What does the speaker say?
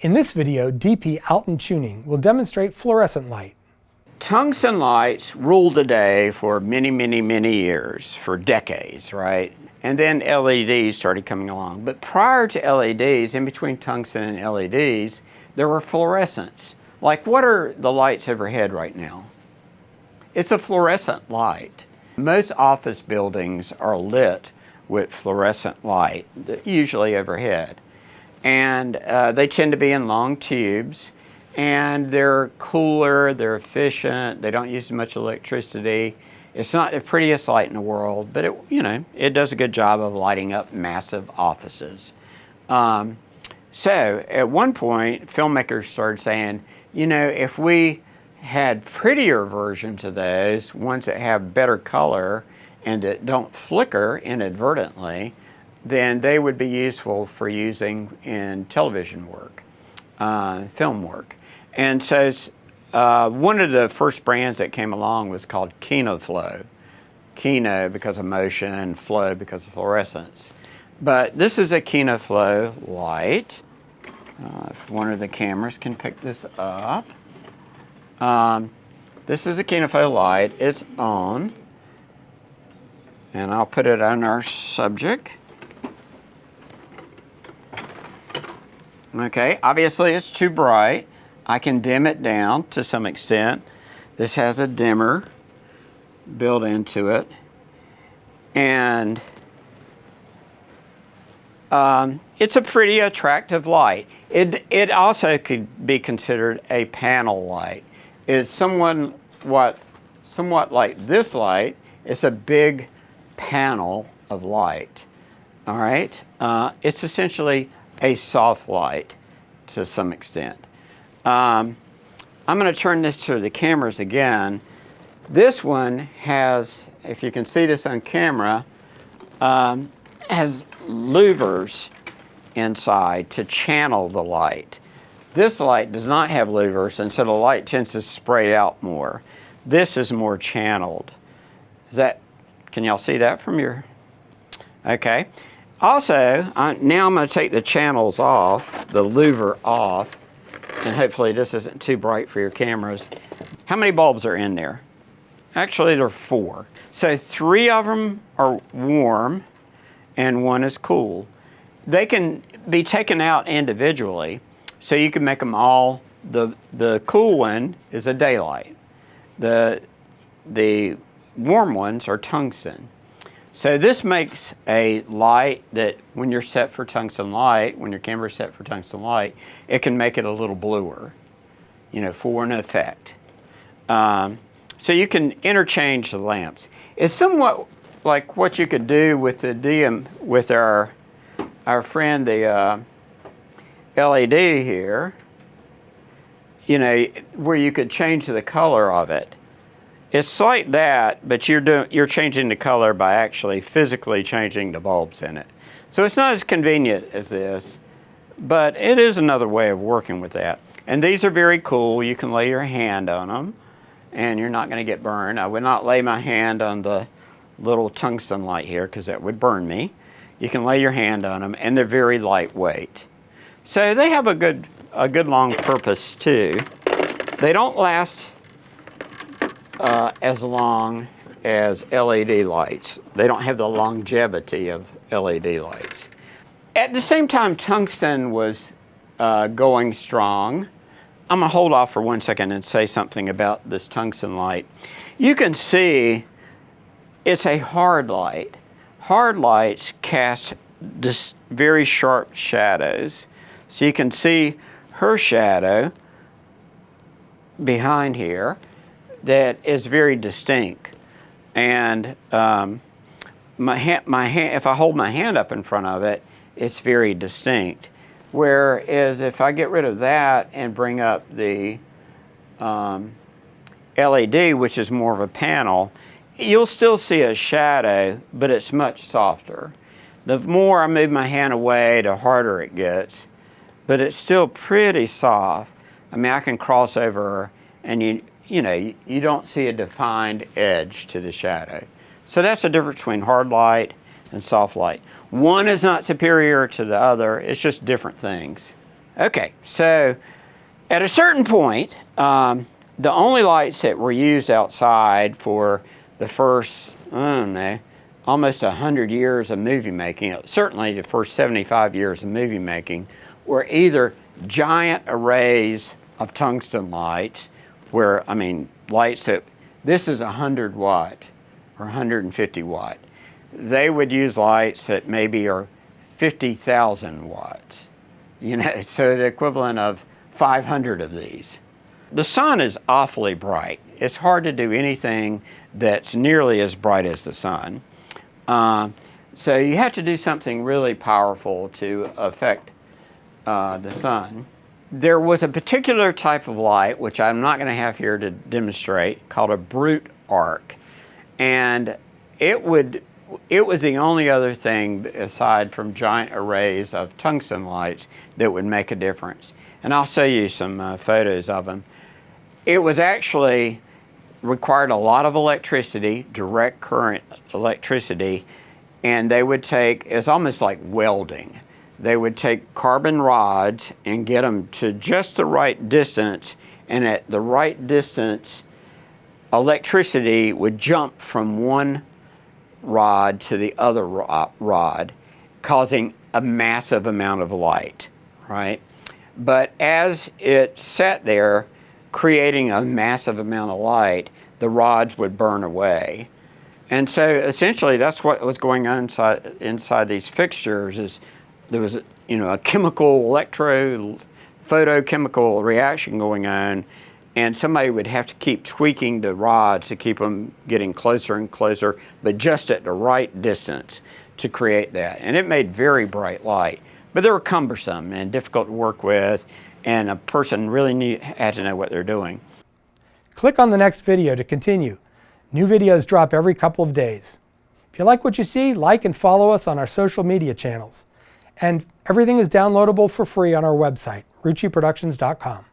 In this video, DP Alton Chewning will demonstrate fluorescent light. Tungsten lights ruled the day for many years, for decades, right? And then LEDs started coming along. But prior to LEDs, in between tungsten and LEDs, there were fluorescents. Like, what are the lights overhead right now? It's a fluorescent light. Most office buildings are lit with fluorescent light, usually overhead. And they tend to be in long tubes, and they're cooler, they're efficient, they don't use much electricity. It's not the prettiest light in the world, but it does a good job of lighting up massive offices. So at one point, filmmakers started saying, if we had prettier versions of those, ones that have better color and that don't flicker inadvertently, then they would be useful for using in television work, film work. And so one of the first brands that came along was called KinoFlow. Kino because of motion and flow because of fluorescence. But this is a KinoFlow light. If one of the cameras can pick this up. This is a KinoFlow light. It's on. And I'll put it on our subject. Okay, obviously it's too bright. I can dim it down to some extent. This has a dimmer built into it. And it's a pretty attractive light. It also could be considered a panel light. It's somewhat like this light. It's a big panel of light. All right, it's essentially a soft light to some extent. I'm going to turn this to the cameras again. This one has, if you can see this on camera, has louvers inside to channel the light. This light does not have louvers, and so the light tends to spray out more. This is more channeled. Can y'all see that from your? Okay. Also, now I'm going to take the channels off, the louver off, and hopefully this isn't too bright for your cameras. How many bulbs are in there? Actually, there are 4. So 3 of them are warm and 1 is cool. They can be taken out individually, so you can make them all. The cool one is a daylight. The warm ones are tungsten. So this makes a light that when you're set for tungsten light, when your camera's set for tungsten light, it can make it a little bluer, for an effect. So you can interchange the lamps. It's somewhat like what you could do with with our friend, the LED here, where you could change the color of it. It's like that, but you're changing the color by actually physically changing the bulbs in it. So it's not as convenient as this, but it is another way of working with that. And these are very cool. You can lay your hand on them, and you're not going to get burned. I would not lay my hand on the little tungsten light here because that would burn me. You can lay your hand on them, and they're very lightweight. So they have a good long purpose too. They don't last as long as LED lights. They don't have the longevity of LED lights. At the same time, tungsten was going strong. I'm going to hold off for 1 second and say something about this tungsten light. You can see it's a hard light. Hard lights cast this very sharp shadows. So you can see her shadow behind here that is very distinct. And if I hold my hand up in front of it, it's very distinct. Whereas if I get rid of that and bring up the LED, which is more of a panel, you'll still see a shadow, but it's much softer. The more I move my hand away, the harder it gets, but it's still pretty soft. I mean, I can cross over and you don't see a defined edge to the shadow. So that's the difference between hard light and soft light. One is not superior to the other, it's just different things. Okay, so at a certain point, the only lights that were used outside for the first, I don't know, almost 100 years of movie making, certainly the first 75 years of movie making, were either giant arrays of tungsten lights, where, I mean, lights that, this is 100 watt or 150 watt. They would use lights that maybe are 50,000 watts, you know, so the equivalent of 500 of these. The sun is awfully bright. It's hard to do anything that's nearly as bright as the sun. So you have to do something really powerful to affect the sun. There was a particular type of light, which I'm not going to have here to demonstrate, called a brute arc. And it was the only other thing, aside from giant arrays of tungsten lights, that would make a difference. And I'll show you some photos of them. It was actually required a lot of electricity, direct current electricity, and they would take, it's almost like welding. They would take carbon rods and get them to just the right distance, and at the right distance, electricity would jump from one rod to the other rod, causing a massive amount of light, right? But as it sat there, creating a massive amount of light, the rods would burn away. And so essentially that's what was going on inside these fixtures. Is there was a chemical photochemical reaction going on, and somebody would have to keep tweaking the rods to keep them getting closer and closer, but just at the right distance to create that. And it made very bright light, but they were cumbersome and difficult to work with, and a person really had to know what they're doing. Click on the next video to continue. New videos drop every couple of days. If you like what you see, like and follow us on our social media channels. And everything is downloadable for free on our website, ruchiproductions.com.